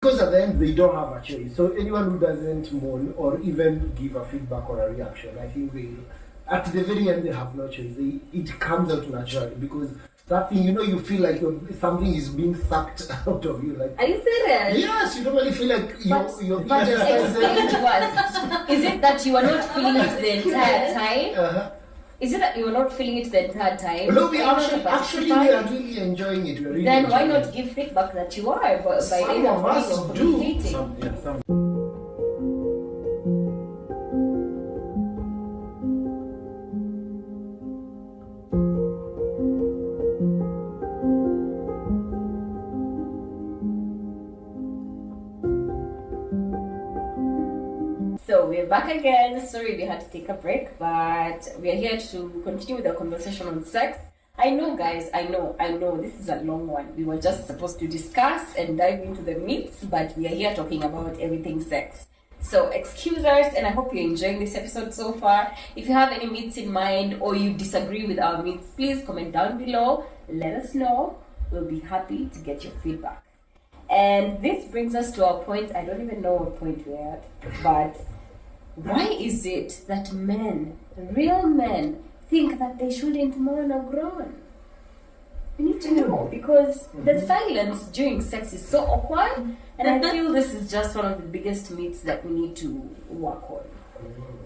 Because at the end they don't have a choice. So anyone who doesn't moan or even give a feedback or a reaction, I think they, at the very end, they have no choice. It comes out naturally because that thing, you feel like something is being sucked out of you. Like, are you serious? Yes, you normally feel like you're but explain to us. Is it that you are not feeling it the entire time? Is it that you are not feeling it the entire time? No, we actually we are really enjoying it. We're really then why not give feedback that you are by some of us do. Some. So we're back again. Sorry we had to take a break, but we are here to continue the conversation on sex. I know, guys, I know this is a long one. We were just supposed to discuss and dive into the myths, but we are here talking about everything sex. So excuse us, and I hope you're enjoying this episode so far. If you have any myths in mind or you disagree with our myths, please comment down below. Let us know. We'll be happy to get your feedback. And this brings us to our point. I don't even know what point we're at, but why is it that men, real men, think that they shouldn't moan or groan? We need to know, because the silence during sex is so awkward, and I feel this is just one of the biggest myths that we need to work on.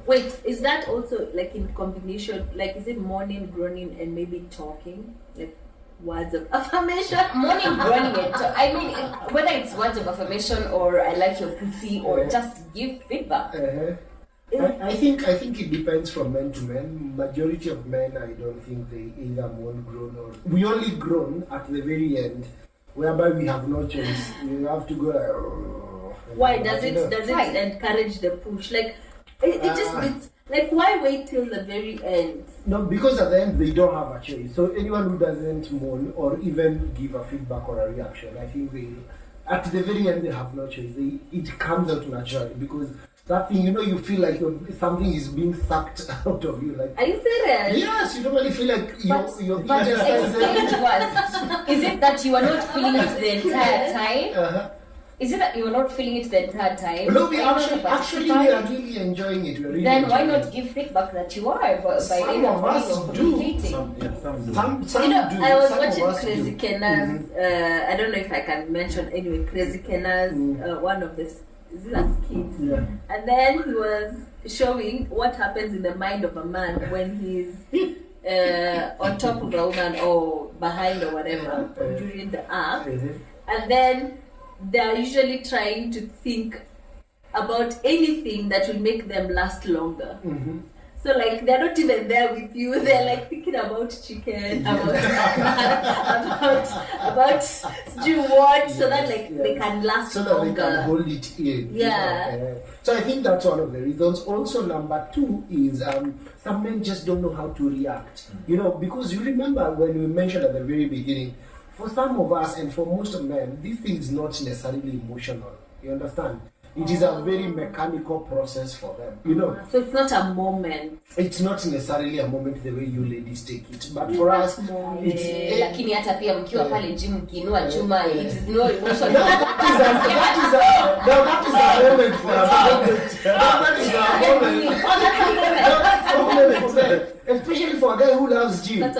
Wait, is that also like in combination? Like, is it moaning, groaning, and maybe talking? Like words of affirmation? Moaning, groaning, and I mean, whether it's words of affirmation or I like your pussy or just give feedback. I think it depends from men to men. Majority of men, I don't think they either moan, groan, or we only groan at the very end, whereby we have no choice. You have to go like. Why does it encourage the push? Like it just it's like, why wait till the very end? No, because at the end they don't have a choice. So anyone who doesn't moan or even give a feedback or a reaction, I think they, at the very end, they have no choice. It comes out naturally because that thing, you feel like something is being sucked out of you. Like, are you serious? Yes, you normally feel like you're but explain to us. Is it that you are not feeling it the entire time? Is it that you are not feeling it the entire time? No, we actually we are really enjoying it. We're really then why not give feedback that you are by some of us do. Some do. I was watching Crazy Kena's. I don't know if I can mention anyway. Crazy Kena's one of the kids, and then he was showing what happens in the mind of a man when he's on top of a woman or behind or whatever during the act, and then they are usually trying to think about anything that will make them last longer. So like they're not even there with you. They're like thinking about chicken, about do what, so that they can last so that longer. they can hold it in. Yeah. So I think that's one of the reasons. Also, number two is some men just don't know how to react. Because you remember when we mentioned at the very beginning, for some of us and for most of men, this thing is not necessarily emotional. You understand? It is a very mechanical process for them, So it's not a moment. It's not necessarily a moment the way you ladies take it, but for us, it's. Lakini hata pia mkiwa pale gym mkiinua chuma, it is no emotion. That is a moment for a moment. That is a moment for them. Especially for a guy who loves gym. That's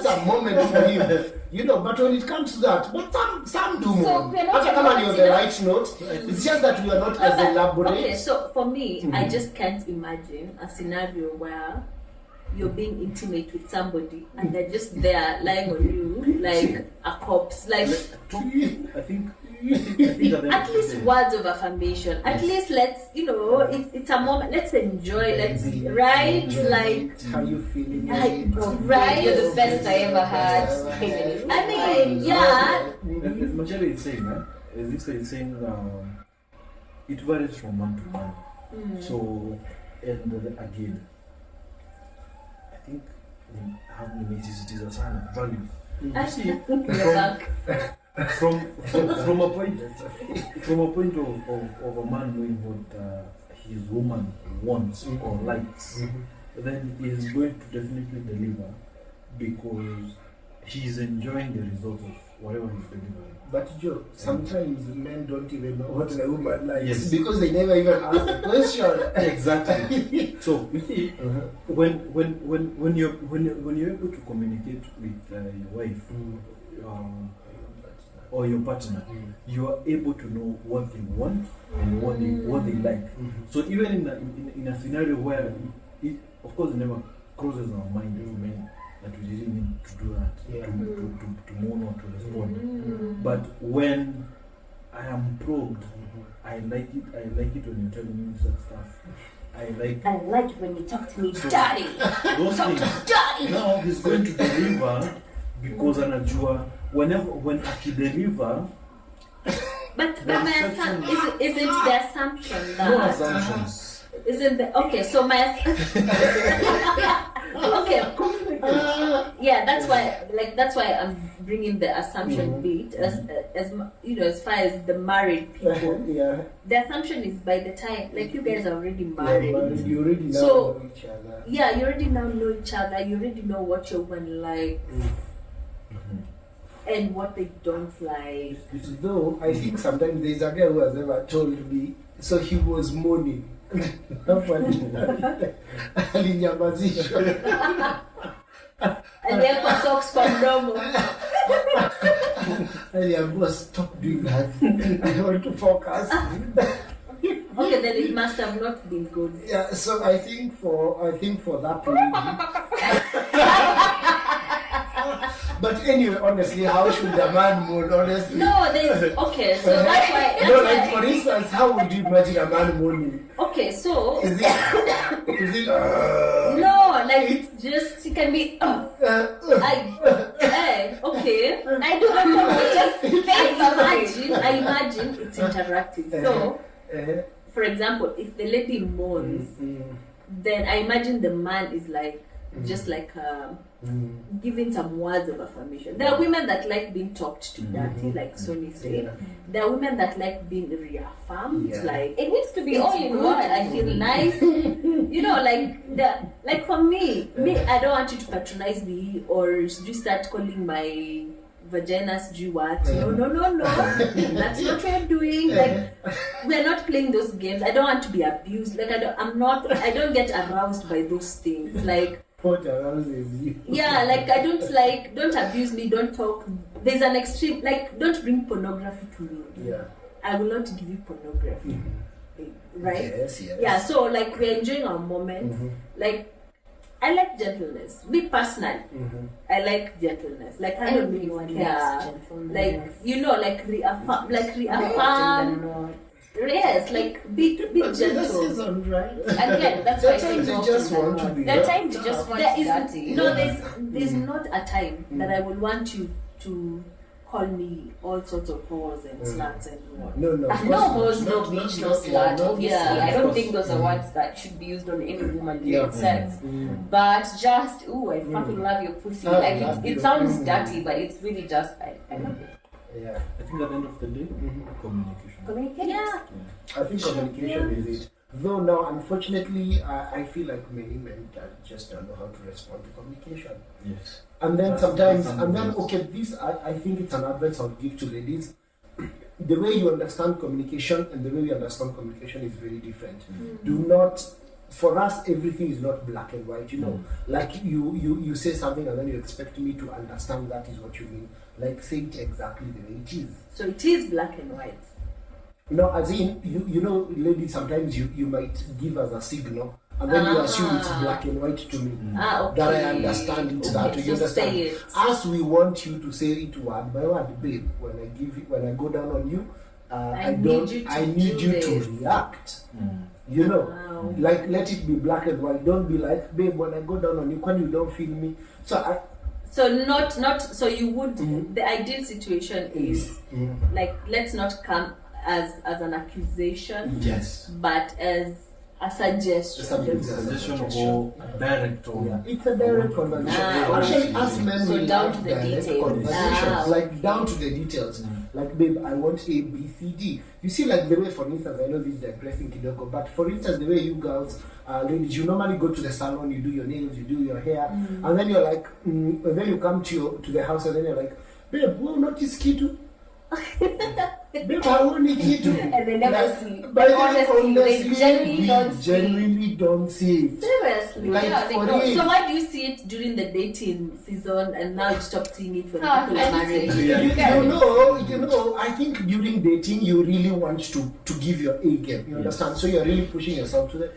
a moment for him. But when it comes to that, but some do more. After coming on the right note, it's just that we are not as elaborate. Okay, so for me, I just can't imagine a scenario where you're being intimate with somebody and they're just there lying on you like a corpse. Like, I think at least words of affirmation. At least let's, it's a moment. Let's enjoy. Let's like. How you feeling? Right. You're the best I ever had. I mean, yeah. As Macharia is saying, as Victor is saying, it varies from man to man. So, and again, I think how many it is a sign of value. I see. You're back. From a point of a man knowing what his woman wants or likes, then he is going to definitely deliver because he is enjoying the result whatever he's delivering. But Joe, sometimes men don't even know what a woman likes Yes. because they never even ask the question. Exactly. So you see, when you're able to communicate with your wife or your partner, you are able to know what they want and what they like. So even in a scenario where it of course it never crosses our mind as men that we didn't need to do that to moan or to respond. But when I am probed, I like it when you're telling me such stuff. I like when you talk to me, daddy. those things. Daddy. Now he's going to deliver because anajua when akideliver. But my isn't the assumption that No assumptions. isn't the okay? So my okay, yeah, that's why I'm bringing the assumption bit as you know, as far as the married people. Yeah. The assumption is by the time like you guys are already married. You already now So, know each other. Yeah, you already now know each other. You already know what your woman likes and what they don't like. Though I think sometimes there's a guy who has ever told me, so he was moaning. Alinyamazishwa. Aliwekwa socks kwa mdomo. Aliambiwa stop doing that. I want to focus. Okay, then it must have not been good. Yeah, so I think for that lady. But anyway, honestly, how should a man moan? Honestly, No, there's okay. So that's why. no, like for instance, how would you imagine a man moaning? Okay, so Is it? no, like it's just it can be. Okay. I do have to just I imagine it's interactive. So, for example, if the lady moans, then I imagine the man is like just like giving some words of affirmation. There are women that like being talked to dirty, like Sonny said. Yeah. There are women that like being reaffirmed, Yeah. like it needs to be it's all in good, one. I feel nice. You know, like for me, I don't want you to patronize me or just start calling my vaginas do what? No. That's not what we're doing. Like we're not playing those games. I don't want to be abused. Like I don't get aroused by those things. Like What arouses you? yeah, like don't abuse me, don't talk. There's an extreme, like don't bring pornography to me. Yeah. I will not give you pornography. Right? Yes. Yeah, so like we're enjoying our moment. Like I like gentleness. Me personally, I like gentleness. Like I don't really Everyone care. likes gentleness. Like you know, like reaffirm. Yes, like be This gentle. isn't right. Again, that's why I say Sometimes you just want to be. There are times you just want There to is dirty. no, there's not a time that I would want you to call me all sorts of whores and sluts and what. No. of No course hose, not. no Not- bitch, no not- slut. yeah, Obviously, yeah, I of don't course. think those are words that should be used on any woman during Yeah. sex. But just, ooh, I fucking love your pussy. I Like love it you. sounds dirty, but it's really just I love it. Yeah. I think at the end of the day, communication. Communicate. Yeah. I think communication is it. Though now, unfortunately, I feel like many men just don't know how to respond to communication. Yes. And then That's sometimes, something okay, this I think it's an advice I'll give to ladies. The way you understand communication and the way we understand communication is very different. Do not, for us, everything is not black and white. You know, like you say something and then you expect me to understand that is what you mean. Like say it exactly the way it is. So it is black and white. No, as in you know, ladies, sometimes you might give us a signal and then you assume it's black and white to me. Okay. That I understand it that way. You so understand? say it. As we want you to say it word by word, babe. When I go down on you, I need you to react. You know, Wow. like let it be black and white. Don't be like, babe, when I go down on you, when you don't feel me. So so you would the ideal situation is like let's not come as an accusation, Yes. but as a suggestion. Suggestion or direct Yeah, or it's a direct conversation. Actually, as men, So we down love to the direct details. conversations, like down to the details. Like, babe, I want A, B, C, D. You see, like the way, for instance, I know this is digressing kidogo, but for instance, the way you girls, ladies, you normally go to the salon, you do your nails, you do your hair, and then you're like, and then you come to the house, and then you're like, babe, we'll notice kitu. Babe, I won't need kitu. And they never see. But Honestly, they genuinely don't see it. Seriously. Like, Yeah, they for don't. real. So why do you see it during the dating season and now you stop seeing it when Ah, people are I married? see. Yeah. You know, I think during dating you really want to give your A game. You understand? So you're really pushing yourself to the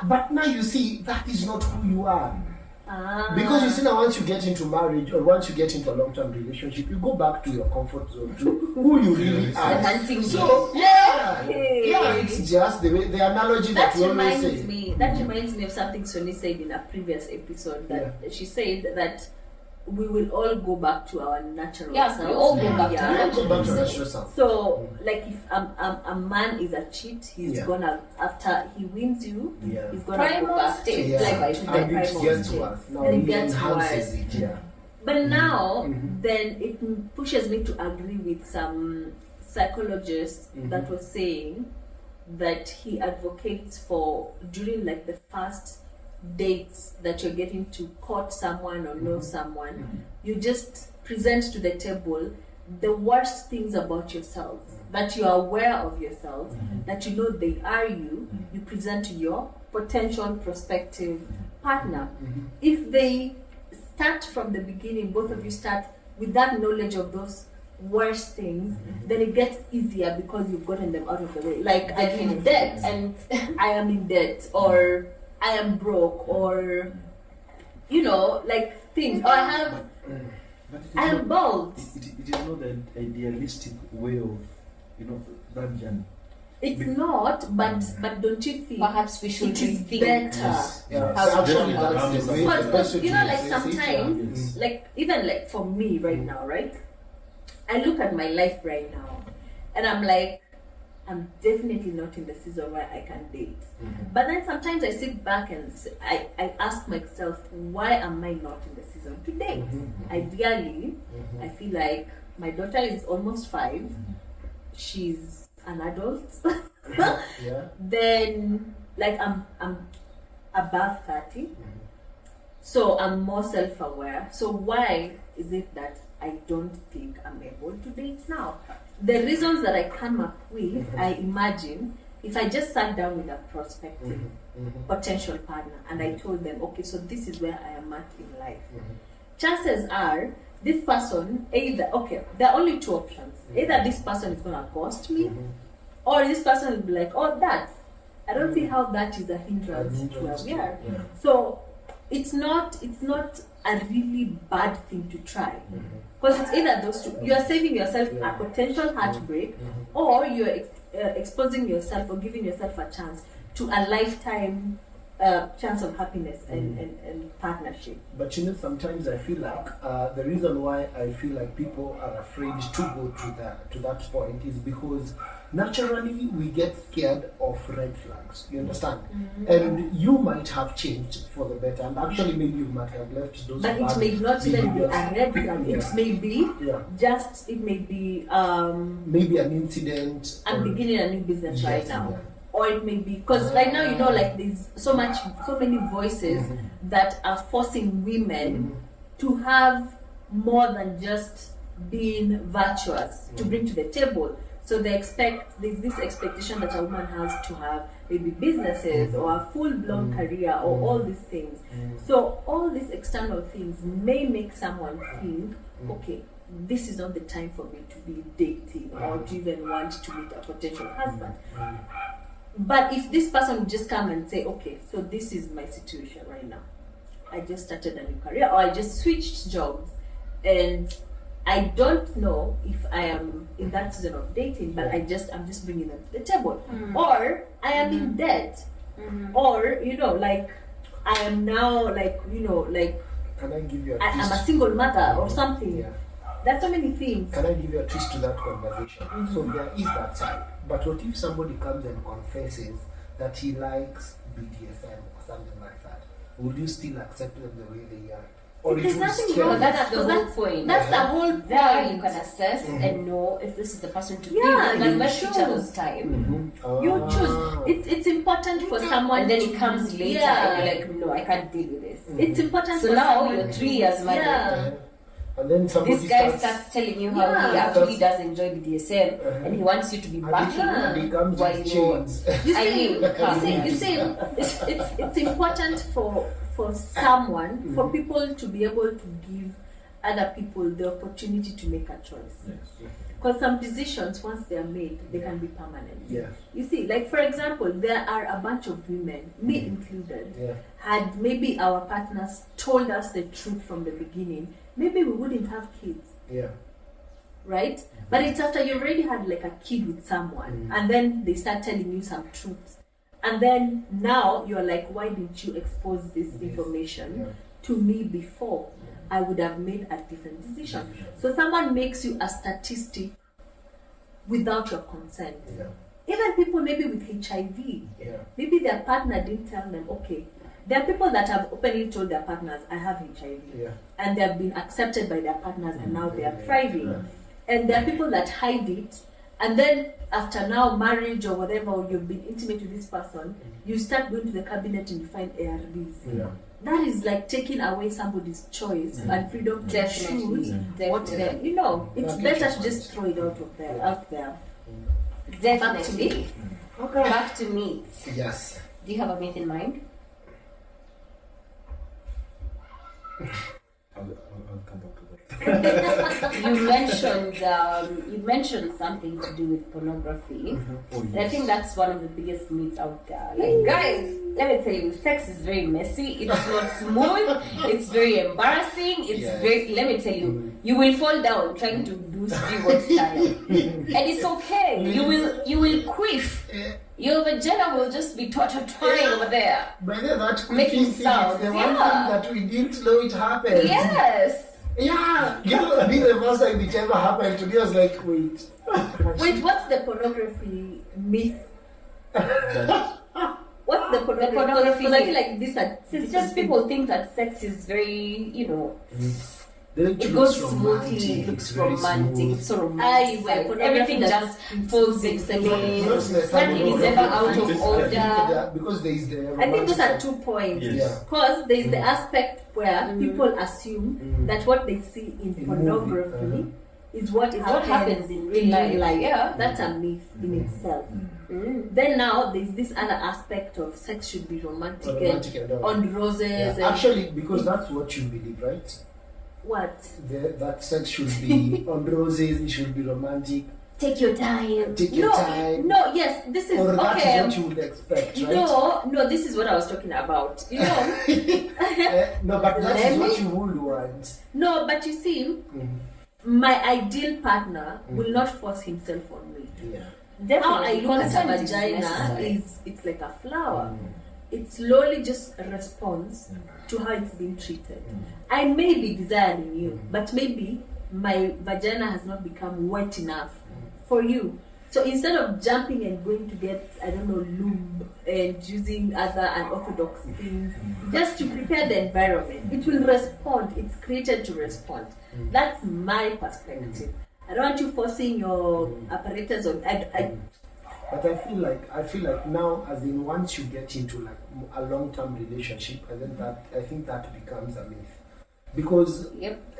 but now you see that is not who you are. Because you see now, once you get into marriage or once you get into a long-term relationship, you go back to your comfort zone to who you really The are. hunting So game. it's just the analogy that we always say. That reminds me of something Sonny said in a previous episode. That she said that we will all go back to our natural Yeah, selves. we all go back to You don't go back to natural self. So, like, if a man is a cheat, he's gonna, after he wins you, he's gonna Primal go back state. to like to the And it primal gets state. worse. Now And it it gets enhances worse. it. Yeah. But now, then it pushes me to agree with some psychologists that was saying that he advocates for during like the first dates that you're getting to court someone or know someone, you just present to the table the worst things about yourself, that you are aware of yourself, that you know they are you, you present to your potential prospective partner. If they start from the beginning, both of you start with that knowledge of those worst things, then it gets easier because you've gotten them out of the way. Like, I'm in debt and I am in debt, or I am broke, or like things, or I am bald. It is not the idealistic way of that journey. It's not, but don't you think Perhaps we should it is rethink. better? Actually, that's the way. But the best way to like assess it, sometimes, like even like for me right now, right? I look at my life right now, and I'm like, I'm definitely not in the season where I can date. But then sometimes I sit back and I ask myself, why am I not in the season to date? Ideally, I feel like my daughter is almost 5. She's an adult. Then, like, I'm above 30. So I'm more self-aware. So why is it that I don't think I'm able to date now? The reasons that I come up with, I imagine, if I just sat down with a prospective potential partner and I told them, okay, so this is where I am at in life. Chances are, this person, there are only 2 options. Either this person is going to ghost me, or this person will be like, oh, that. I don't see how that is a hindrance to where we are. So it's not a really bad thing to try. Because it's either those two. You are saving yourself a potential heartbreak, or you're exposing yourself or giving yourself a chance to a lifetime chance of happiness and partnership. But sometimes I feel like the reason why I feel like people are afraid to go to that point is because naturally we get scared of red flags. You understand? And you might have changed for the better, and actually maybe you might have left those. But it may not even be a red flag. Yeah. It may be just. It may be maybe an incident. I'm beginning a new business right now. Yeah. Or it may be because right now like there's so many voices that are forcing women to have more than just being virtuous to bring to the table. So there's this expectation that a woman has to have maybe businesses or a full-blown career or all these things. So all these external things may make someone think, okay, this is not the time for me to be dating or to even want to meet a potential husband. But if this person would just come and say, okay, so this is my situation right now. I just started a new career, or I just switched jobs, and I don't know if I am in that season of dating, but I'm just bringing them to the table. Or I am in debt. Or, like, I am now, like, Can I give you a I'm twist? a single mother or something. Yeah. There's so many things. Can I give you a twist to that conversation? So there is that side. But what if somebody comes and confesses that he likes BDSM or something like that? Would you still accept them the way they are? Or There's it will nothing scare wrong. you? That's the whole point. That's the whole There you point. can assess and know if this is the person to be Yeah, with. you And waste each choose. other's time. You choose. It's important for someone. And then to- it comes later Yeah. and you're like, no, I can't deal with this. It's important So for now someone you're 3 years married. Yeah. And then somebody this guy starts telling you how he actually does enjoy BDSM and he wants you to be backing and he comes while with you're chains. You see, it's important for someone, for people to be able to give other people the opportunity to make a choice. Yes. Because some decisions, once they are made, they can be permanent. Yeah. You see, like for example, there are a bunch of women, me included, had maybe our partners told us the truth from the beginning, maybe we wouldn't have kids. Yeah. Right? But it's after you already had like a kid with someone, and then they start telling you some truths. And then now you're like, why didn't you expose this information to me before? I would have made a different decision. So someone makes you a statistic without your consent. Yeah. Even people maybe with HIV, maybe their partner didn't tell them, okay. There are people that have openly told their partners, I have HIV. Yeah. And they have been accepted by their partners and now they are thriving. And there are people that hide it. And then after now marriage or whatever, or you've been intimate with this person, you start going to the cabinet and you find ARVs. Yeah. That is like taking away somebody's choice and freedom to choose what they, it's better to just throw it out there. Definitely. Okay. Back to meat. Yes. Do you have a myth in mind? I'll come back to that. You mentioned something to do with pornography. And I think that's one of the biggest myths out there. Like, guys, let me tell you, sex is very messy. It's not smooth. It's very embarrassing. It's very. Let me tell you, you will fall down trying to do steward style, and it's okay. You will quiff. Your vagina will just be twirling over there. Brother, that making sounds. The one thing that we didn't know it happened. Yes. Yeah. Being the first time it ever happened to me, I was like, wait. Wait, what's the pornography myth? What's the pornography? Because I feel like this it's just people think that sex is very, it goes smoothly, it looks romantic, it's so romantic. Everything just falls in place. Nothing is ever out of order. Because there is the I think those are 2 points. Because there is the aspect where people assume that what they see in pornography is what happens in real life. Yeah. That's a myth in itself. Then now there's this other aspect of sex should be romantic and on roses. Actually, because that's what you believe, right? What? That sex should be on roses, it should be romantic. Take your time. No, yes, this is or that okay. is what you would expect, right? No, this is what I was talking about. No, but that is what you would want. No, but you see, my ideal partner will not force himself on me. Yeah. Definitely. How I look at a vagina it's like a flower. It slowly just responds to how it's being treated. I may be desiring you, but maybe my vagina has not become wet enough for you. So instead of jumping and going to get, lube and using other unorthodox things, just to prepare the environment, it will respond. It's created to respond. That's my perspective. I don't want you forcing your apparatus on. But I feel like now, as in once you get into like a long-term relationship, and then I think that becomes a myth. Because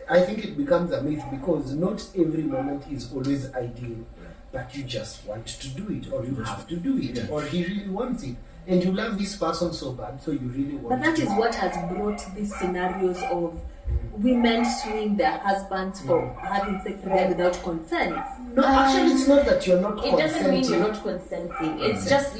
I think it becomes a myth because not every moment is always ideal, but you just want to do it, or you have to do it, or he really wants it, and you love this person so bad, so you really want. But that is what has brought these scenarios of women suing their husbands for having sex with them without consent. No, actually, it's not that you're not consenting. It doesn't mean you're not consenting. It's just,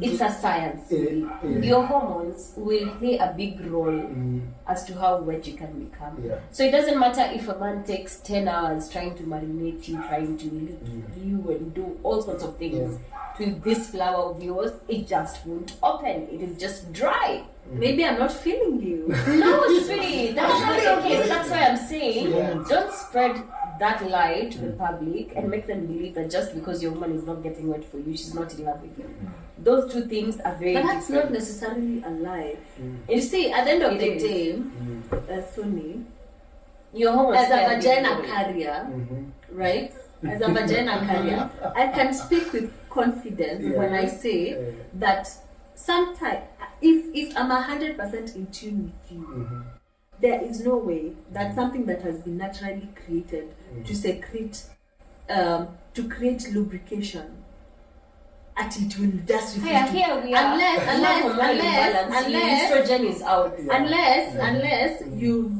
it's a science. Your hormones will play a big role as to how wet you can become. So it doesn't matter if a man takes 10 hours trying to marinate you, trying to lick you and do all sorts of things to this flower of yours, it just won't open. It will just dry. Maybe I'm not feeling you. No, sweetie, that's not the case. That's why I'm saying don't spread that lie to the public and make them believe that just because your woman is not getting wet for you, she's not in love with you. Those two things are very different. But that's not necessarily a lie. You see, at the end of the day, Sony, your home as a vagina carrier, right? As a vagina carrier, I can speak with confidence when I say that sometimes, if I'm 100% in tune with you, there is no way that something that has been naturally created to secrete, to create lubrication, at it will just refuse Here we are. unless estrogen is out. Unless you've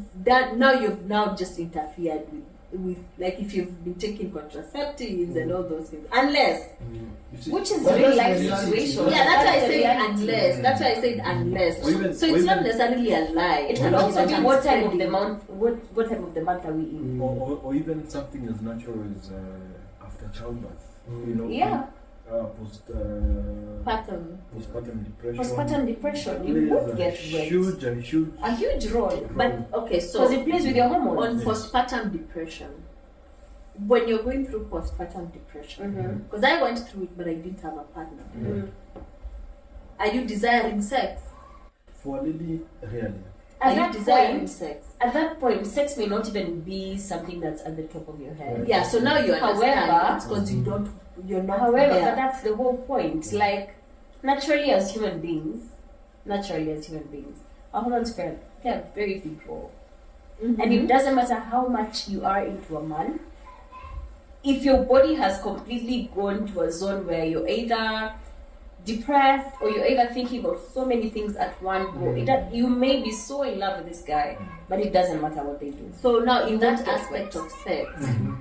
now just interfered with like if you've been taking contraceptives and all those things. Unless, which is real life situation. Yeah, that's why I said unless. That's why I said unless. So it's not necessarily a lie. It can also be what time of the month. What time of the month are we in? Or even something as natural as after childbirth. You know. Yeah. Postpartum depression. Postpartum depression. You would get a huge role. But okay, so because it plays with your hormones. On postpartum depression, when you're going through postpartum depression, because I went through it, but I didn't have a partner. Are you desiring sex? For a lady, really. Are you desiring sex? At that point, sex may not even be something that's at the top of your head. Yeah, so now you understand. Because you're not. However, there. but that's the whole point. Like, naturally as human beings, our hormones play a very big role. And it doesn't matter how much you are into a man, if your body has completely gone to a zone where you're either depressed or you're either thinking of so many things at one go, you may be so in love with this guy, but it doesn't matter what they do. So now in that aspect of sex,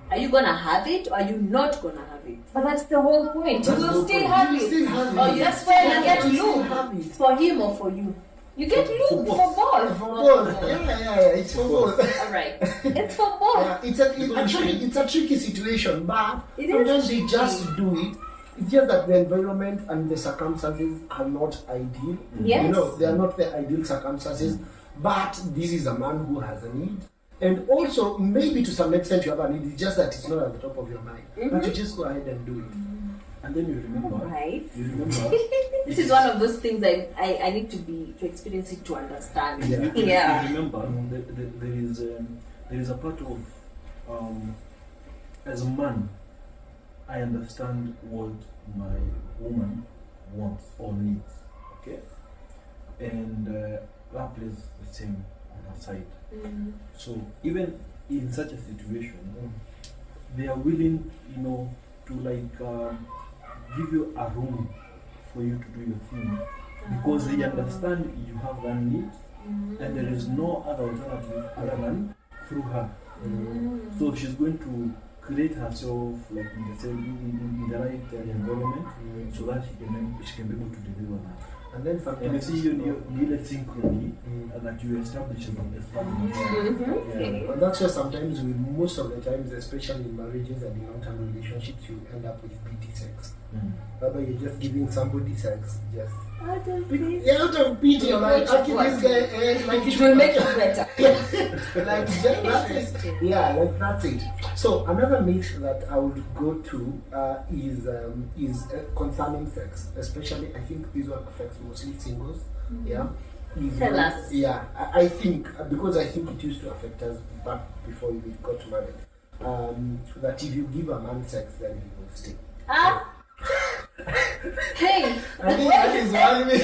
are you gonna have it or are you not gonna have it? But that's the whole point. You will still have it. That's where you get lube. For him or for you? You get lube for both. For both. Yeah, it's for both. Alright. It's for both. It's a tricky situation, but It sometimes is we just do it. It's just that the environment and the circumstances are not ideal. Yes. You know, they are not the ideal circumstances. But this is a man who has a need. And also, maybe to some extent you have a need, it's just that it's not at the top of your mind. But you just go ahead and do it. And then you remember. Right. You remember. This is one of those things that I need to experience it to understand. Yeah. You remember, there is a part of, as a man, I understand what my woman wants or needs, okay? And that plays the same on her side. So even in such a situation, they are willing, to give you a room for you to do your thing, because they understand you have that need, and there is no other alternative other than through her. So she's going to create herself like in the right environment, so that she can be able to deliver that. And then And you see, you need a synchrony that you establish on the family. And that's why sometimes, most of the times, especially in marriages and in long-term relationships, you end up with BT sex. Whereby you're just giving somebody sex, just out of pity. You're like, okay, this guy, like It will make it better. like that's it. Yeah, like that's it. So another myth that I would go to is concerning sex, especially I think this one affects mostly singles. Yeah. Tell us. Yeah, I think because I think it used to affect us back before we got married. That if you give a man sex, then he will stay. Hey, I think that is one way.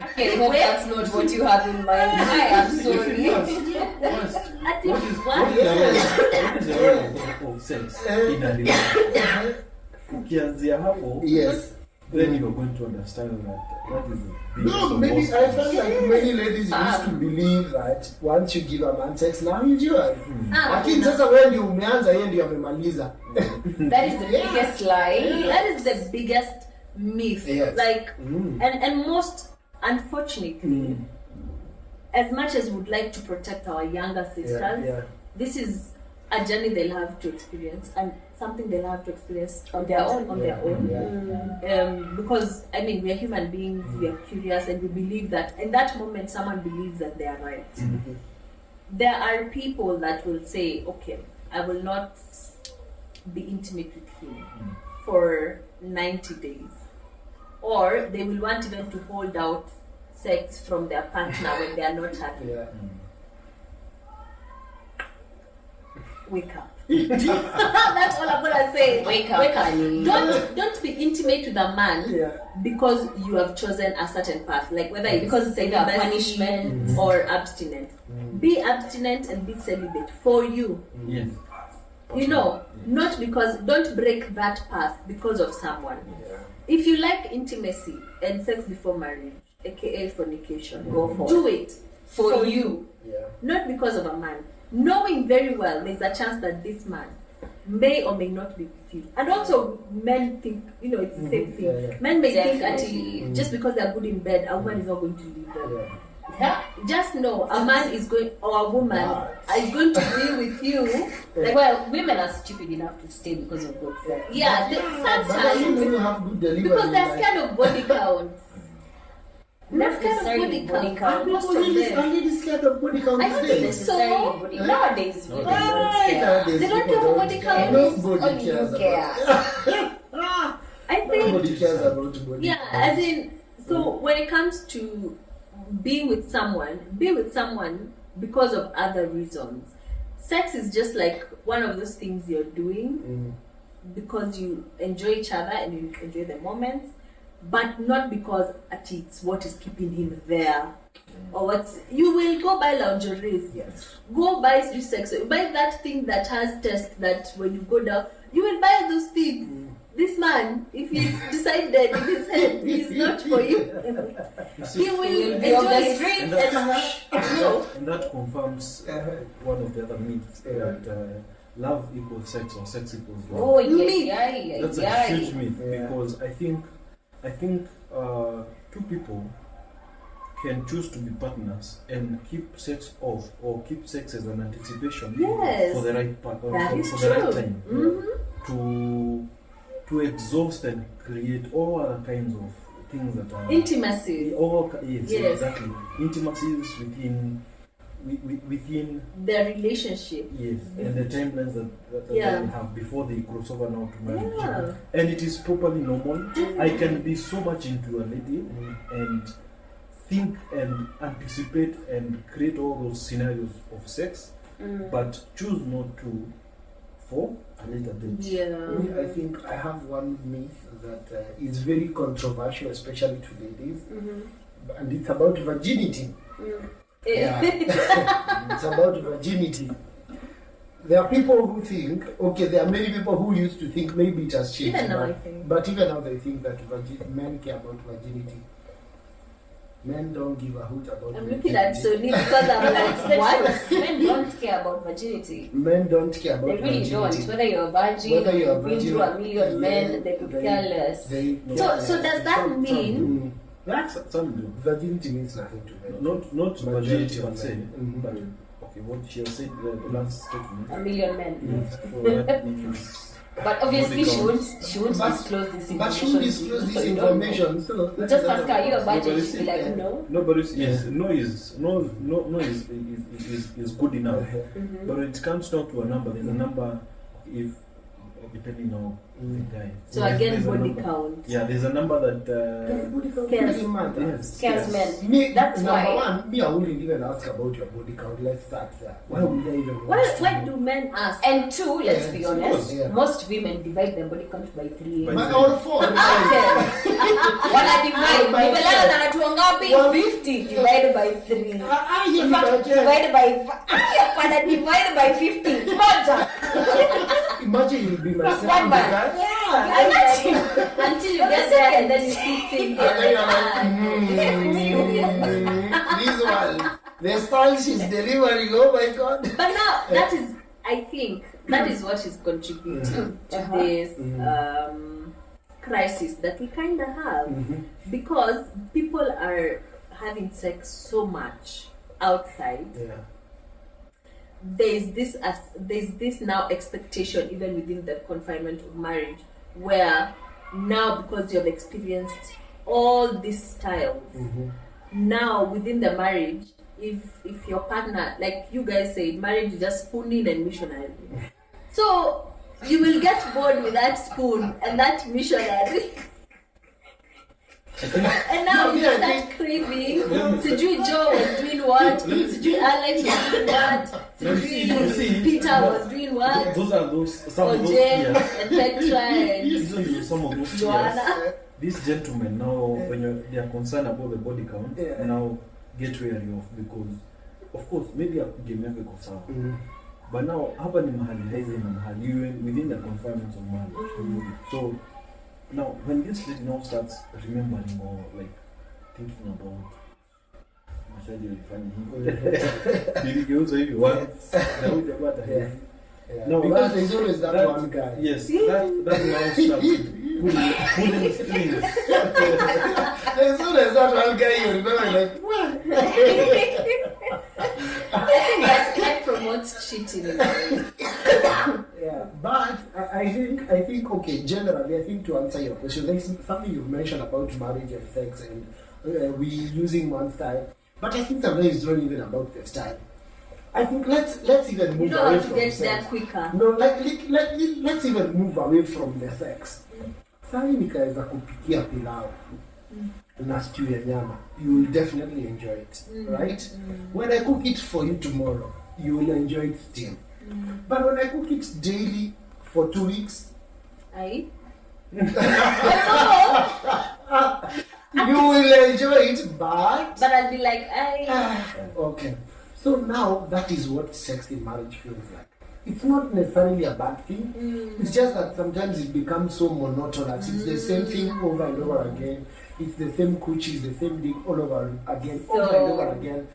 Okay, hope that's not what you have in mind. I am sorry. What is the role of sex in a relationship? Ukianzia hapo, Yes. then you are going to understand that is a big No, maybe I felt like many ladies used to believe that once you give a man sex, now you enjoy. Lakini sasa wewe ndio umeanza, yeye ndio amemaliza. That is the biggest lie. that is the biggest myth. Yes. Like, and most unfortunately, as much as we would like to protect our younger sisters, this is a journey they'll have to experience and something they'll have to experience On their own. Because I mean, we are human beings, we are curious, and we believe that in that moment someone believes that they are right. There are people that will say, okay, I will not be intimate with him for 90 days, or they will want even to hold out sex from their partner when they are not happy. Wake up. That's all I'm gonna say. Wake up, honey. Don't be intimate with a man Yeah. because you have chosen a certain path, like whether it's Because it's either celibacy punishment or abstinent. Be abstinent and be celibate for you. Yes. You know, not because, don't break that path because of someone. Yeah. If you like intimacy and sex before marriage, aka fornication, Go for do it for you, Yeah. not because of a man. Knowing very well there's a chance that this man may or may not be with you. And also, men think, you know, it's the same thing. Yeah, yeah. Men may think Definitely. that just because they're good in bed, a woman is not going to leave them. Yeah. Yeah. Just know a man is going, or a woman is going to be with you. Like, well, women are stupid enough to stay because of good sex. Yeah, But sometimes you have good delivery. because they're like- scared of body count. Not That's kind of necessarily body body count. count. Most Are of ladies, them. are ladies scared of body count I these don't days? think Necessarily body. Nowadays, women don't Right, care. nowadays They don't people have a body count. Nobody Only cares you about I think, Nobody cares about body yeah, count. as in, so when it comes to being with someone, be with someone because of other reasons. Sex is just like one of those things you're doing because you enjoy each other and you enjoy the moments, but not because it's what is keeping him there. Or what you will go buy lingerie, Yes. go buy street sex, buy that thing that has test that when you go down, you will buy those things. This man, if he's decided in his head he's not for you, he will will be enjoy on the the streets streets and And that confirms one of the other myths that love equals sex or sex equals love. Oh, yeah, Me. yeah, That's yeah. a huge myth Yeah. because I think two people can choose to be partners and keep sex off or keep sex as an anticipation Yes. for the right part or That is for the right true. time to exhaust and create all other kinds of things that are intimacy, yes, Yes. exactly, intimacies within the relationship. yes, and the timelines that Yeah. they have before they cross over now to marriage. Yeah. And it is properly normal. I can be so much into a lady and think and anticipate and create all those scenarios of sex, but choose not to for a later date. Yeah. Me, I think I have one myth that is very controversial, especially to ladies, and it's about virginity. Yeah. It's about virginity. There are people who think, okay, there are many people who used to think maybe it has changed, Even now, I think. but even now they think that men care about virginity. Men don't give a hoot about I'm virginity. looking at Sony because I'm like, what? Men don't care about virginity. Men don't care about They really virginity. don't. Whether you're a virgin, Whether you're a you've been virgin, through a million men, yeah, they could care less. So does that mean Some do. Virginity means nothing to men. Not virginity per se, Mhm. but okay, what she has said the last statement. A million men. So that means But obviously, body she count. won't But- disclose this information. But she will disclose so this you don't know. information. So that Just is ask her, are you a virgin? Nobody She'll be like, said- no. nobody's yes, no is good enough. But when it comes down to a number, there's a number if depending on the guy. so There's again a body number. count? Yeah, there's a number that Cares. yes, Scares men. Me, That's number why. one, me, I wouldn't even ask about your body count. Let's start there. Why would I even Why do men ask? And two, let's be Yeah, honest, yeah. most women divide their body count by 3. By My own phone. Wana divide. By Nimelala na watu wangapi? One- 50 divided by 3. Yeah, In fact, divided by divided by 50. Moja. imagine you'll be my One second man. guy. Imagine. Until you get there and then you see things. And then you're like, Ah, this one, the style she's delivering, oh my god. But now that is, I think, that is what is contributing to this crisis that we kind of have, because people are having sex so much outside. Yeah. There's this now expectation even within the confinement of marriage, where now because you have experienced all these styles, now within the marriage, if your partner, like you guys said, marriage is just spooning and missionary. So you will get bored with that spoon and that missionary. And now you Yeah, start craving. Sijui Joe was doing what? Sijui Alex was doing what? Sijui Peter was doing what? Those are some of those James fears. and Petra and These are some of those fears. Joanna. These gentlemen now, when they are concerned about the body count, now get wary of, because of course maybe a game yako sawa. But now hapa ni mahali hizi na mahali within the confinements of marriage. So now when this lady now starts remembering or like thinking about Macharia alifanya hivi. Niligeuza hivi once. Na huyu jamaa ataelewa. No, because there's always that one guy. Yes, that now starts pulling strings. There's always that one guy you remember like, what? That promotes cheating. Yeah, but I think okay, generally, I think to answer your question, there's something you've mentioned about marriage and sex and we using one style, but I think sometimes it's not even about the style. I think let's even move away from get sex. there quicker. No, let's even move away from the sex. Sasa nikaweza kupikia pilau na stew ya nyama, you will definitely enjoy it, right? When I cook it for you tomorrow, you will enjoy it still. But when I cook it daily for 2 weeks, Aye. you will enjoy it, but I'll be like, okay. So now that is what sex in marriage feels like. It's not necessarily a bad thing. It's just that sometimes it becomes so monotonous. It's the same thing over and over again. It's the same coochies, the same dick all over again, over and over again.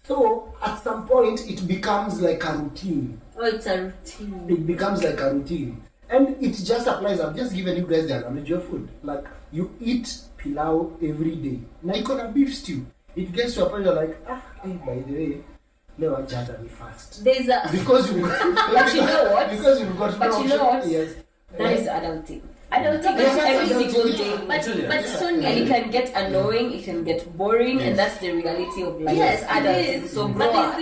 So at some point it becomes like a routine. Oh, it's a routine. It becomes like a routine. And it just applies. I've just given you guys the analogy of food. Like you eat pilau every day. Now you got a beef stew. It gets to a point you're like, hey, by the way, never judge me fast. There's a Because you've got But you know what? Because you've got But you know what? Yes. That is adulting. Adulting Yes, is every adulting. single day. but Sonia, And it can get annoying, it can get boring, and that's the reality of life. yes, adulting. it is. So But grow up.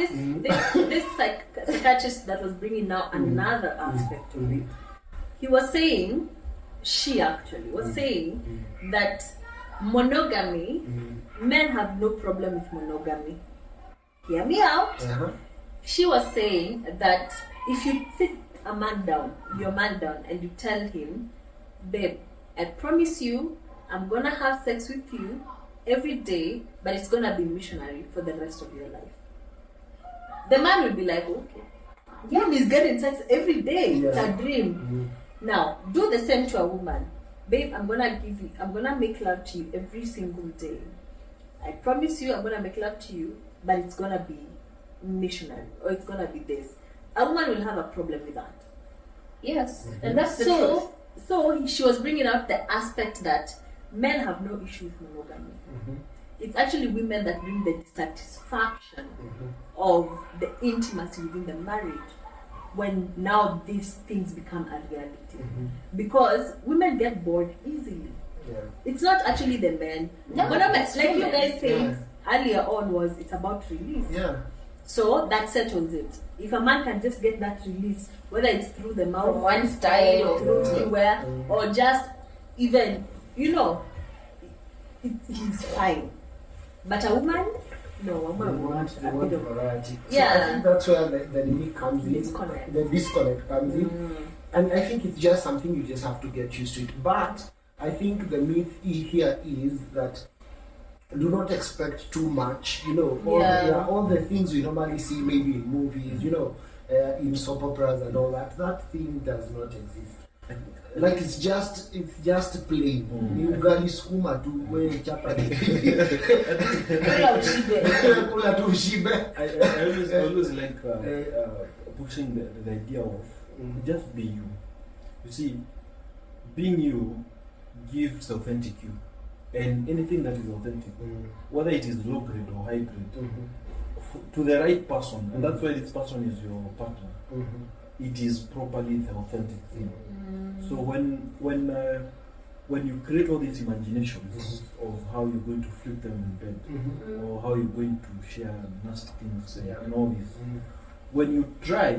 this psychiatrist that was bringing now another aspect of it. He was saying, she actually was saying that monogamy, men have no problem with monogamy. Hear me out. She was saying that if you sit a man down, your man down, and you tell him, babe, I promise you, I'm gonna have sex with you every day, but it's gonna be missionary for the rest of your life. The man will be like, okay. Yeah, he's getting sex every day. Yeah. It's a dream. Now, do the same to a woman. Babe, I'm gonna make love to you every single day. I promise you, I'm gonna make love to you, but it's gonna be missionary, or it's gonna be this. A woman will have a problem with that. Yes, and that's the truth. So she was bringing out the aspect that men have no issue with monogamy. It's actually women that bring the dissatisfaction of the intimacy within the marriage when now these things become a reality. Because women get bored easily. Yeah. It's not actually the men. Like you guys said earlier on, was it's about release. Yeah. So that settles it. If a man can just get that release, whether it's through the mouth, From one style, or through anywhere, or just even, he's fine. But a woman, no, a woman wants a bit of variety. Yeah. So I think that's where the need comes in. Disconnect. The disconnect comes in. And I think it's just something you just have to get used to it. But I think the myth here is that do not expect too much, all the things we normally see maybe in movies, in soap operas and all that. That thing does not exist. Like it's just plain. Ugali sukuma tu wewe chapa. Kula tu ushibe. I always like pushing the idea of just be you. You see, being you gives authentic you. And anything that is authentic, whether it is low grade or high grade, to the right person, and that's why this person is your partner, it is properly the authentic thing. So when you create all these imaginations of how you're going to flip them in bed, or how you're going to share nasty things and all this, when you try,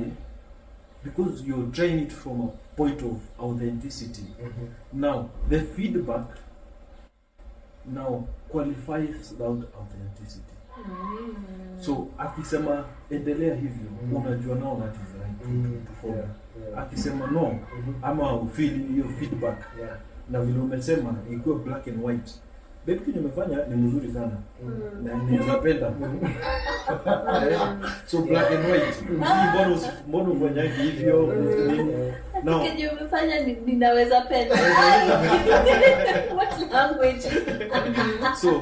because you're trying it from a point of authenticity, now the feedback now qualifies that authenticity. So akisema endelea hivyo, unajua nao that is right to follow. Akisema no, ama ufeel hiyo feedback, na vile umesema ikuwe black and white, baby kitu nimefanya ni mzuri sana na ninapenda. So black and white, mbona ufanya hivyo no, kitu umefanya ninaweza penda. What language? So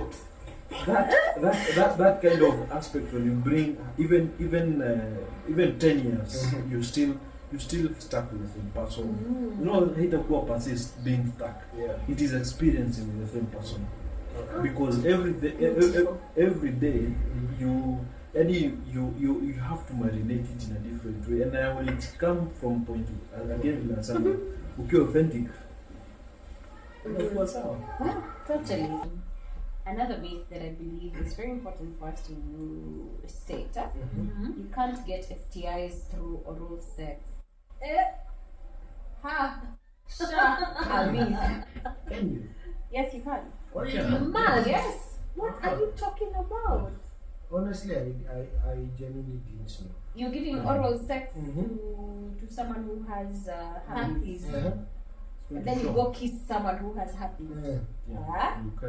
that kind of aspect, when you bring even 10 years, you still stuck with the same person. You know, haitakuwa persist being stuck. It is experiencing with the same person, because every day you have to marinate it in a different way, and when it come from point to again like something ukiwa authentic, totally. Another myth that I believe is very important for us to state: you can't get STIs through oral sex. Can you? Yes, you can. Yes. What are you talking about? Honestly, I genuinely didn't know. You're giving oral sex to someone who has herpes. And then you go kiss someone who has herpes.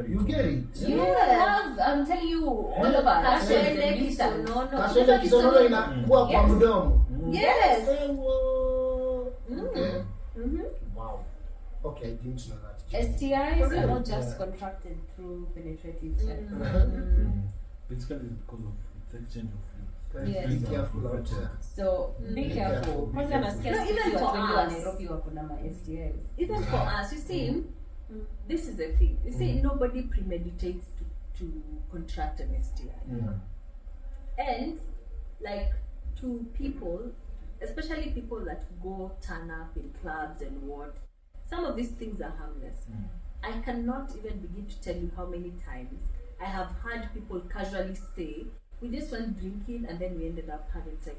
You get it? Yes, I'm telling you, all of us. Yes. Okay. Wow. Okay, I didn't know that. STIs are not just contracted through penetrative sex. Basically, because of its exchange of fluids. Yes. Be careful out there. So be careful. Even for us. Even for us, you see, this is a thing. You see, nobody premeditates to contract an STI. And like to people, especially people that go turn up in clubs and what, some of these things are harmless. I cannot even begin to tell you how many times I have heard people casually say, we just went drinking and then we ended up having sex.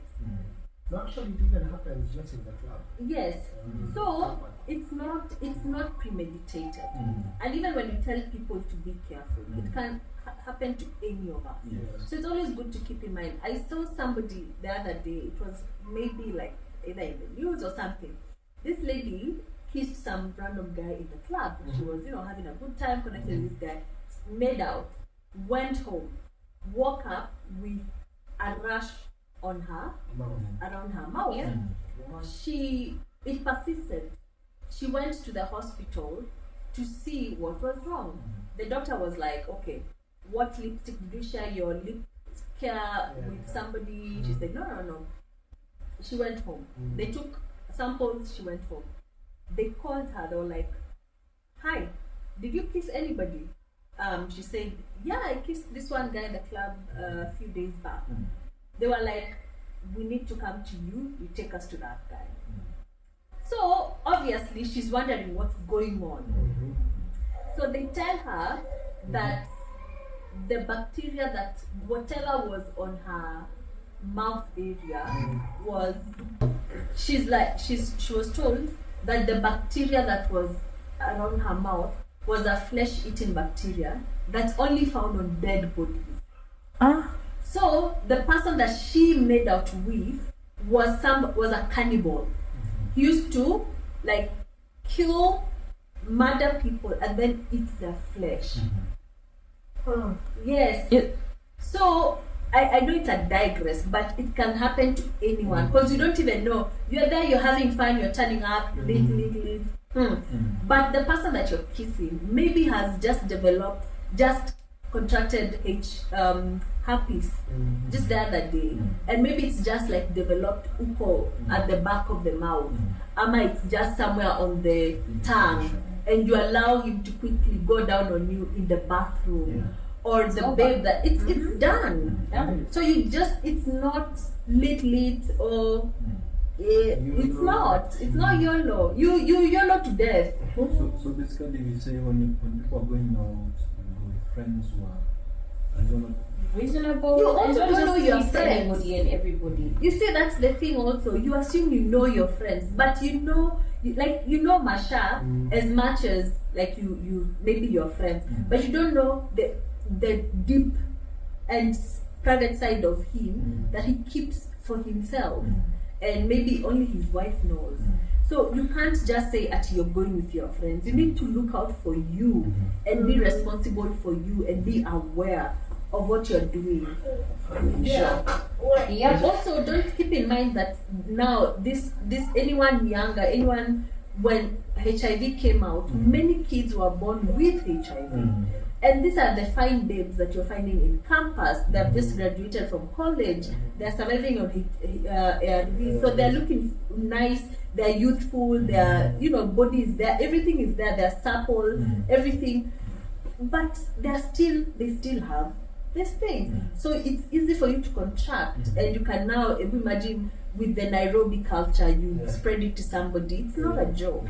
No, actually, it even happens just in the club. Yes. So it's not premeditated. And even when you tell people to be careful, it can happen to any of us. So it's always good to keep in mind. I saw somebody the other day. It was maybe like either in the news or something. This lady kissed some random guy in the club. She was, having a good time, connected with this guy, made out, went home, woke up with a rash on her, around her mouth. It persisted. She went to the hospital to see what was wrong. The doctor was like, okay, what lipstick did you share your lip care with somebody? She said, no. She went home. They took samples, she went home. They called her, they were like, hi, did you kiss anybody? She said, yeah, I kissed this one guy in the club a few days back. They were like, we need to come to you, you take us to that guy. So obviously she's wondering what's going on. So they tell her that the bacteria, that whatever was on her mouth area was, she was told that the bacteria that was around her mouth was a flesh-eating bacteria that's only found on dead bodies. So the person that she made out with was a cannibal. He used to kill, murder people, and then eat their flesh. Yes. So I know it's a digress, but it can happen to anyone because you don't even know. You're there, you're having fun, you're turning up, but the person that you're kissing maybe has just contracted herpes just the other day, and maybe it's just developed uko at the back of the mouth, ama it's just somewhere on the tongue, and you allow him to quickly go down on you in the bathroom. Or the babe that it's done. So it's not lit or it's not YOLO. You YOLO to death. So basically we say when people are going out with friends who are reasonable, you also don't know your friends. Anybody and everybody. You see, that's the thing also. You assume you know your friends, but you know Masha as much as you maybe your friends, but you don't know the deep and private side of him that he keeps for himself, and maybe only his wife knows. So you can't just say that you're going with your friends. You need to look out for you and be responsible for you and be aware of what you're doing. Yeah. Also, don't keep in mind that now this anyone younger, anyone when HIV came out, many kids were born with HIV. And these are the fine babes that you're finding in campus. They've just graduated from college. They're surviving on ARV. So they're looking nice. They're youthful. Their bodies. Everything is there. They're supple. Everything. But they still have this thing. So it's easy for you to contract, and you can now imagine with the Nairobi culture, you spread it to somebody. It's not a joke.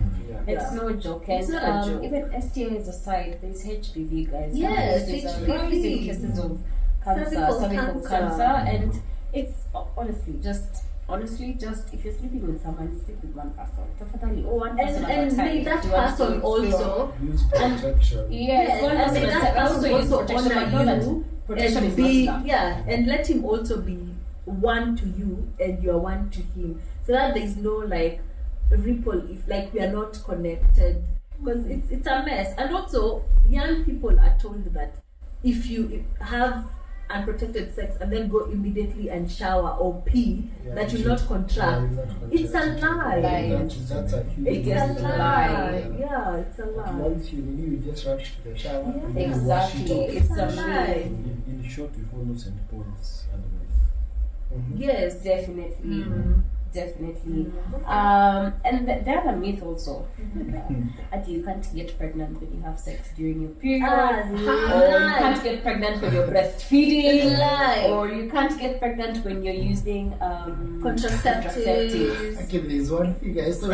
It's no joke. And it's not a joke. Even STIs aside, there's HPV, guys. Yes, there's HPV. cases of cervical cancer, and it's honestly just if you're sleeping with someone, sleep with one person. Tafadhali, one person at a and time. may that person also Use protection. Yes, one person and at a that time. person Also use also protection, but know honor that you protection and is be not enough. and let him also be one to you and you are one to him, so that there is no like ripple if like we are not connected, because it's a mess. And also young people are told that if you have unprotected sex and then go immediately and shower or pee, that you not contract. It's a lie. That's a huge It's a lie. Yeah. Yeah, it's a lie. Once you just rush to the shower. Yeah. and you wash it Exactly. off. It's a lie. lie. In short, we follow St. Paul's advice. Yes, Definitely. Definitely. Mm. And the other myth also, you can't get pregnant when you have sex during your period, or you can't get pregnant when you're breastfeeding, or you can't get pregnant when you're using contraceptives. Okay, there's one thing I saw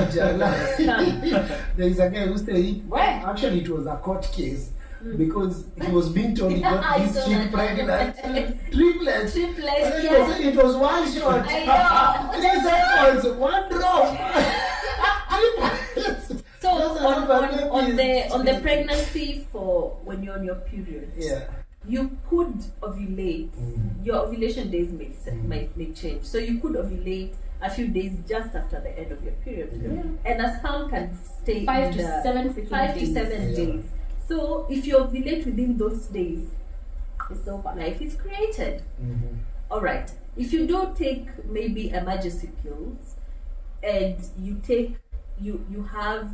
there is a guy who said, actually it was a court case. Because he was being told he got his chick pregnant. Triplets. Yeah. It was one shot. 3 seconds, one drop. Triplets. So on the pregnancy for when you're on your period, you could ovulate. Your ovulation days may change. So you could ovulate a few days just after the end of your period, and a sperm can stay 5 to 7 days. So if you ovulate within those days, it's over. Life is created. All right. If you don't take maybe emergency pills, and you have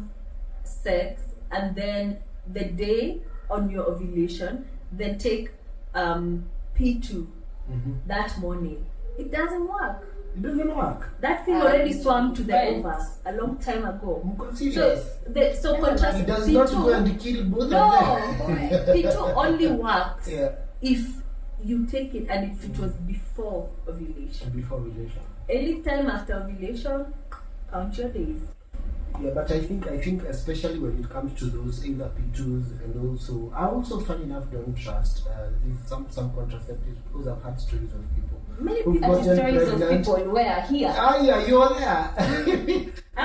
sex, and then the day on your ovulation, then take P2 that morning, it doesn't work. It doesn't work. That thing already swam to the over a long time ago. So contrast. It does P2, not go and kill both of them. P2 only works Yeah. if you take it and if it was before ovulation. Before ovulation. Any time after ovulation, count your days. Yeah, but I think especially when it comes to those either P2s and also I also funny enough don't trust some contraceptives because I've had stories of people. Many who've people. gotten Stories of pregnant. people were here. Yeah, you're there. I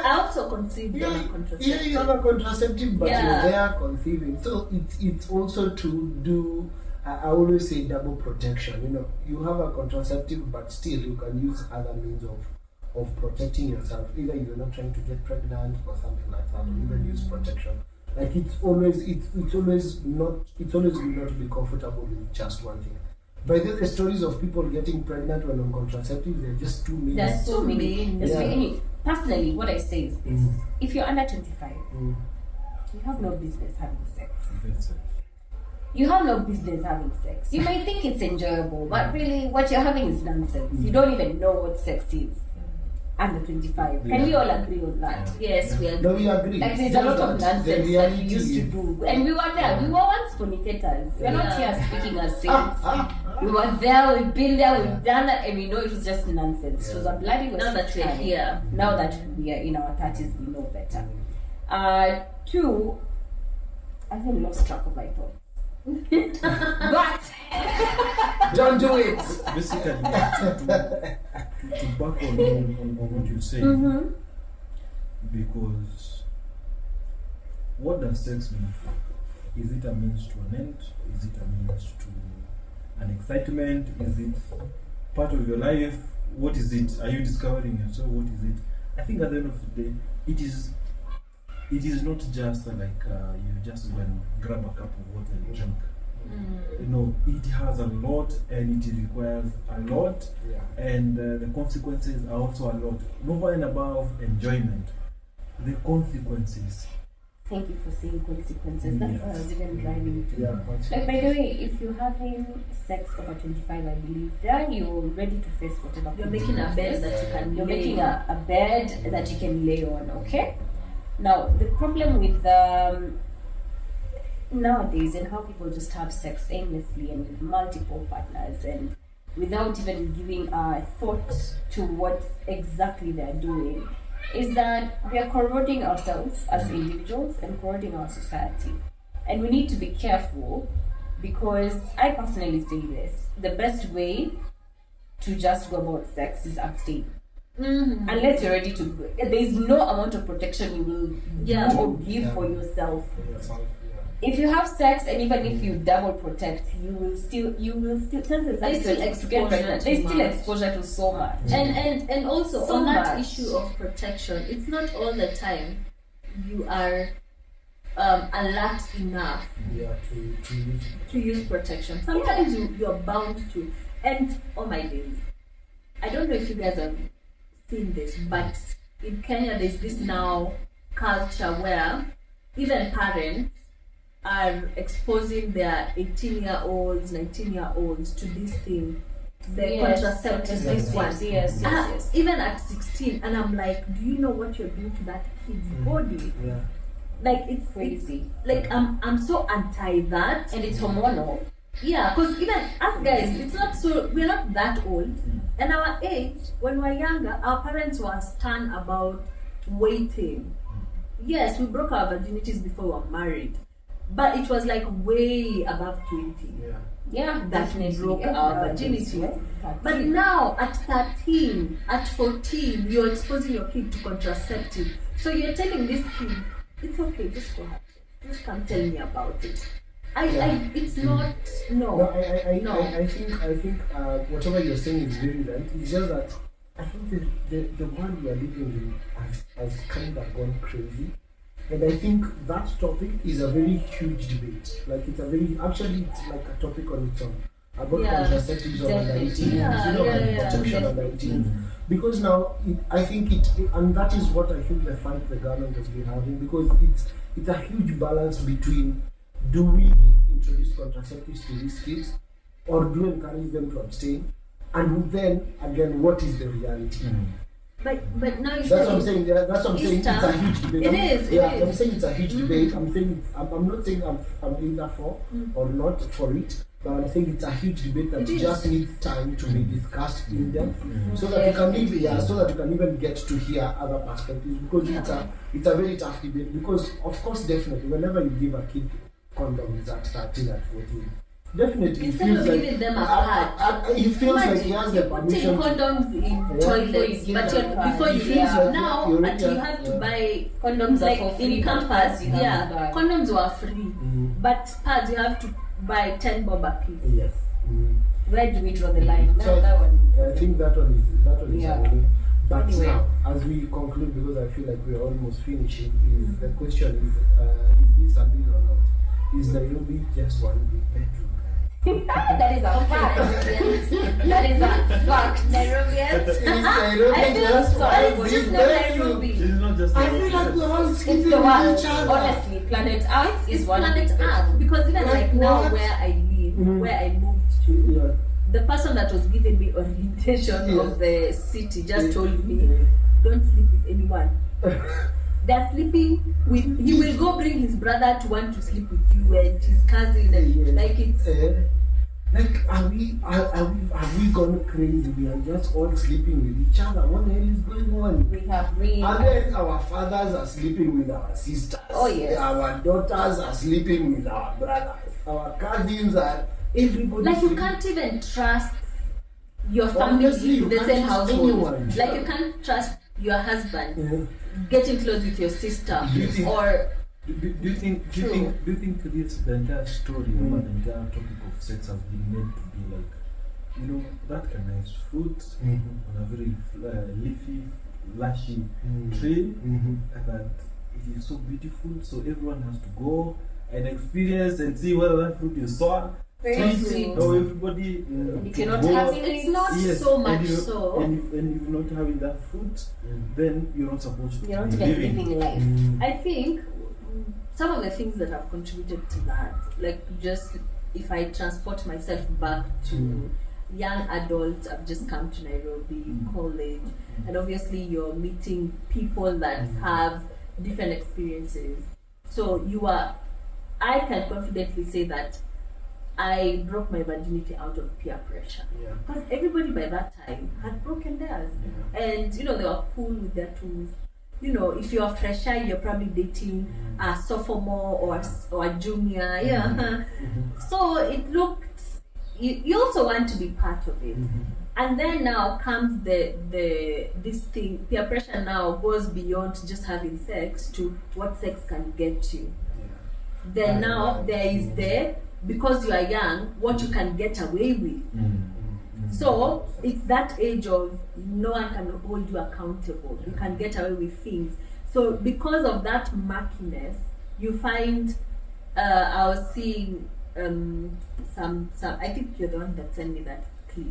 also conceived on a Yeah, contraceptive. you have a contraceptive, but Yeah. you're there conceiving. So it's also to do. I always say double protection. You know, you have a contraceptive, but still you can use other means of protecting yourself. Either you're not trying to get pregnant or something like that, or even use protection. Like it's always good not to be comfortable with just one thing. By the way, the stories of people getting pregnant when on contraceptives, they're just too many. There's so many. Yeah. Anyway, personally, what I say is this: if you're under 25, you have no business having sex. You have no business having sex. You might think it's enjoyable, but really, what you're having is nonsense. You don't even know what sex is. Under 25. Can we all agree on that? Yes, we agree. No, we agree. Like there's a lot of nonsense that we used to do. And we were there. We were once fornicators. We're not here speaking as saints. We were there, we've been there, we've done that, and we know it was just nonsense. It was a bloody waste Now that of we're time. here. Now that we are in our 30s, we know better. Two, I haven't lost track of my thoughts. But Don't do it. Basically, to back on what you say, because what does sex mean? Is it a means to an end? Is it a means to an excitement? Is it part of your life? What is it? Are you discovering yourself? What is it? I think at the end of the day, it is not just like you just go and grab a cup of water and drink. No, it has a lot and it requires a lot, and the consequences are also a lot. Over and above enjoyment, the consequences. Thank you for saying consequences. That's what I was even driving to. Yeah, Like, by the way, if you're having sex over 25, I believe, then you're ready to face whatever. You're making a bed that you can You're lay making on. a bed that you can lay on, okay? Now, the problem with nowadays and how people just have sex aimlessly and with multiple partners and without even giving a thought to what exactly they're doing is that we are corroding ourselves as individuals and corroding our society. And we need to be careful because I personally say this, the best way to just go about sex is abstain. Unless you're ready to, there is no amount of protection you will do or give for yourself. If you have sex and even if you double protect, you will still There's still exposure There's still exposure to so much. And also So on that much. issue of protection, it's not all the time you are alert enough to use protection. Sometimes you're bound to. And oh my days, I don't know if you guys have seen this, but in Kenya there's this now culture where even parents are exposing their 18-year-olds, 19-year-olds to this thing, the contraceptive, this one. Yes. Even at 16, and I'm like, do you know what you're doing to that kid's body? Yeah. Like it's Crazy. Like I'm so anti that, And it's hormonal. yeah, because even us guys, it's not so, we're not that old, and our age, when we were younger, our parents were stern about waiting. Yes, we broke our virginities before we were married, but it was like way above 20. Yeah, That we broke our virginity. But But now at 13, at 14, you're exposing your kid to contraceptive. So you're telling this kid, it's okay, just go have sex. Just come tell me about it. It's not, no. I think whatever you're saying is very right. It's just that I think the world we are living in has kind of gone crazy. And I think that topic is a very huge debate. Like it's like a topic on its own. About contraceptives on under 18, and protection under 18. Because now, and that is what I think the fight the government has been having, because it's a huge balance between, do we introduce contraceptives to these kids, or do we encourage them to abstain? And then, again, what is the reality? But now That's what I'm saying. Yeah, that's what I'm saying. It's a huge debate. It is. I'm saying it's a huge debate. I'm not saying I'm either for or not for it, but I'm saying it's a huge debate that just needs time to be discussed in depth, so that you can even get to hear other perspectives. Because it's a very tough debate. Because of course, definitely, whenever you give a kid condoms at 13, at 14. Definitely, instead of giving them a pad, he feels like he has the putting permission. condoms in toilets, but before you leave, now you have to buy condoms like in campus. Yeah, condoms were free, but pads you have to buy 10 bob a piece. Yes. where do we draw the line? So That one. I think that one is Yeah. only. But Anyway. now, as we conclude, because I feel like we're almost finishing, is the question is this a bill or not? Is Nairobi just one big bedroom? That is a fact. That is a fact. Nairobians. Is Nairobi I feel just sorry one for big you, bedroom? It's not just I feel like we're all It's sleeping the with one. each other. Honestly, planet Earth is It's one planet big Earth, bedroom. because even like now what? where I live, Mm. where I moved to, Yeah. the person that was giving me orientation Yeah. of the city just Yeah. told me, don't sleep with anyone. They're sleeping with, he will go bring his brother to want to sleep with you and his cousin, and Yeah. like it's Like, have we gone crazy? We are just all sleeping with each other. What the hell is going on? We have really. And then our fathers are sleeping with our sisters. Oh, yes. Our daughters are sleeping with our brothers. Our cousins are everybody. like you sleeping. can't even trust your family Honestly, you in the can't same trust household. anyone. Like you can't trust your husband Yeah. getting close with your sister, Yes. or Do you think this the entire story about the entire topic of sex has been meant to be like, that kind of fruit on a very leafy, lushy tree, and that it is so beautiful, so everyone has to go and experience and see whether that fruit is sour. Very sweet. Or everybody if you're not having it, it's not so much so. And if you're not having that fruit, then you're not supposed to you're not be even living life. I think some of the things that have contributed to that, like just if I transport myself back to young adults, I've just come to Nairobi, college, and obviously you're meeting people that have different experiences. So I can confidently say that I broke my virginity out of peer pressure. Because everybody by that time had broken theirs. And, they were cool with their tools. If you're a fresher, you're probably dating a sophomore or a junior. So it looked, you also want to be part of it. And then now comes this thing, peer pressure now goes beyond just having sex to what sex can get you. Then now there is because you are young, what you can get away with. So it's that age of no one can hold you accountable. You can get away with things. So because of that murkiness, you find I was seeing some I think you're the one that sent me that clip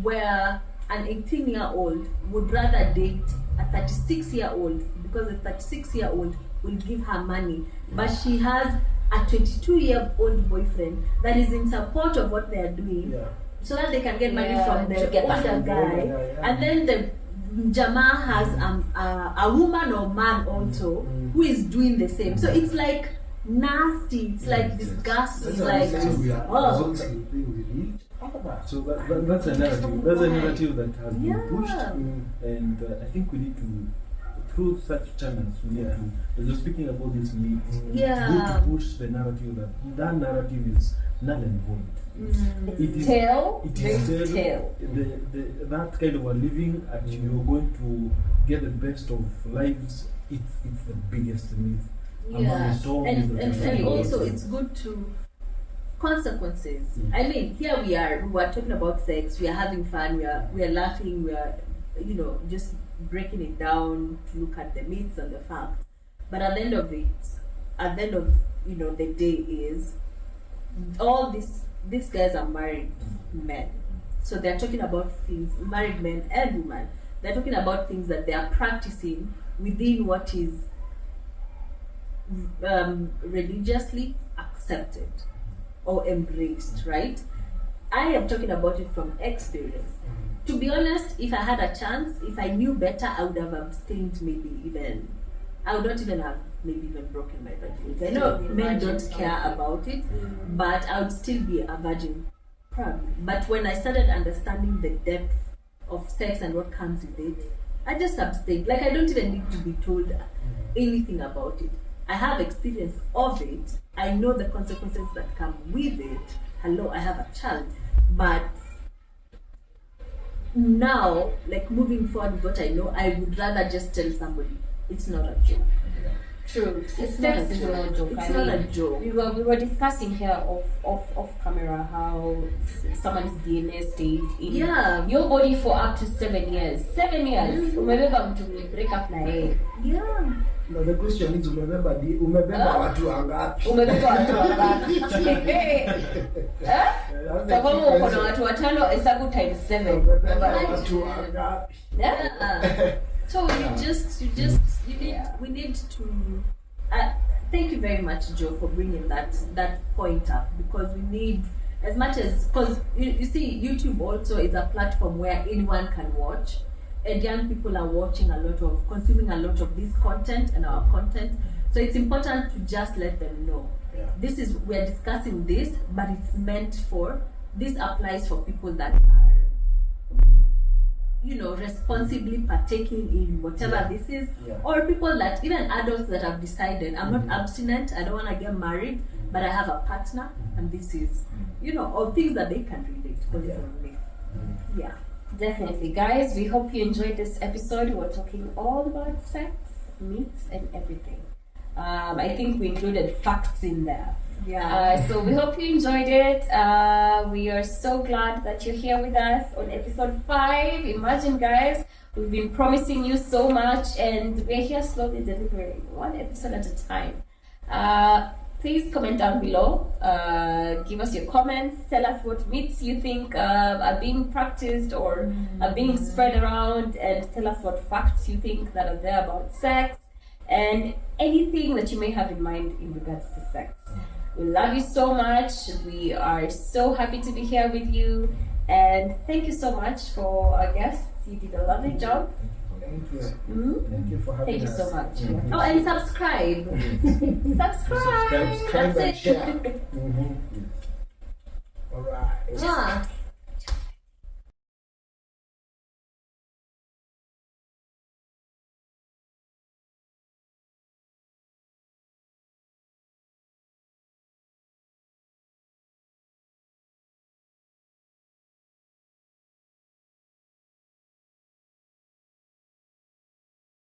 where an 18-year-old would rather date a 36-year-old because the 36-year-old will give her money, but she has a 22-year-old boyfriend that is in support of what they are doing, so that they can get money from the older guy, and then the Jama has a woman or man also who is doing the same. So it's like nasty, it's like disgusting, it's like So that's a narrative. That's a narrative that has been pushed, and I think we need to, through such channels, we need to. As you're speaking about this myth, it's good to push the narrative that narrative is null and void. It is tail. That kind of a living, and you're going to get the best of lives. It's the biggest myth. And also it's good to consequences. I mean, here we are talking about sex, we are having fun, we are laughing, we are just breaking it down to look at the myths and the facts. But at the end of the day is all these guys are married men. So they're talking about things, married men and women, they're talking about things that they are practicing within what is religiously accepted or embraced, right? I am talking about it from experience. To be honest, if I had a chance, if I knew better, I would have abstained I would not even have maybe even broken my virginity. I know men don't care about it, but I would still be a virgin, probably. But when I started understanding the depth of sex and what comes with it, I just abstained. Like, I don't even need to be told anything about it. I have experience of it. I know the consequences that come with it. Hello, I have a child. But now, like, moving forward with what I know, I would rather just tell somebody it's not a joke. True. Sex is not a joke. It's not a joke. We were discussing here off camera how someone's DNA stays in your body for up to 7 years. 7 years. Umebeba mtu break up na yeye. Yeah. Now the question is umebeba watu wangapi? Umebeba watu wangapi? Sababu uko na watu watano, hesabu times 7. Umebeba watu wangapi? Yeah. So we need to. Thank you very much, Joe, for bringing that point up, because we need, as much as, because you see, YouTube also is a platform where anyone can watch, and young people are consuming a lot of this content and our content. So it's important to just let them know. Yeah. We're discussing this, but it's meant this applies for people that are, responsibly partaking in whatever this is, or people that, even adults that have decided, I'm not abstinent, I don't want to get married, but I have a partner, and this is, or things that they can relate to. Yeah. Definitely. Guys, we hope you enjoyed this episode. We're talking all about sex, myths, and everything. I think we included facts in there. Yeah. So we hope you enjoyed it. We are so glad that you're here with us on episode 5. Imagine, guys, we've been promising you so much, and we're here slowly delivering one episode at a time. Please comment down below. Give us your comments. Tell us what myths you think are being practiced or are being spread around, and tell us what facts you think that are there about sex, and anything that you may have in mind in regards to sex. We love you so much. We are so happy to be here with you, and thank you so much for our guests. You did a lovely job. Thank you. Thank you for having us. Thank you so much. Oh, and subscribe. Subscribe. Subscribe That's and it. share. All right. Yeah.